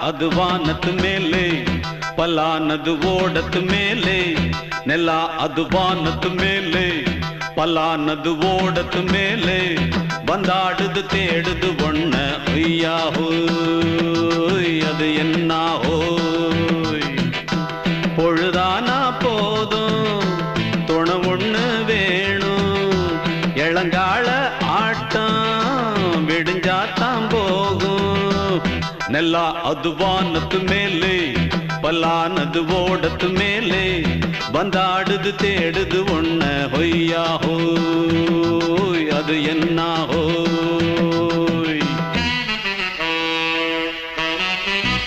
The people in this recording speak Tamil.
அது வானத்து மேலே பல்லானது ஓடத்து மேலே நெல்லா அது வானத்து மேலே பல்லானது ஓடத்து மேலே வந்தாடுது தேடுது ஒண்ண ஐயா ஹோய் அது என்ன ஹோய் பொழுதானா போதும் துணை ஒண்ணு வேணும் இளங்கால ஆட்டம் விடிஞ்சாத்தான் போகும் நெல்லா அது வானத்து மேலே பல்லானது ஓடத்து மேலே வந்தாடுது தேடுது ஒண்ண ஹொய்யா ஹோய் அது என்ன ஹோய்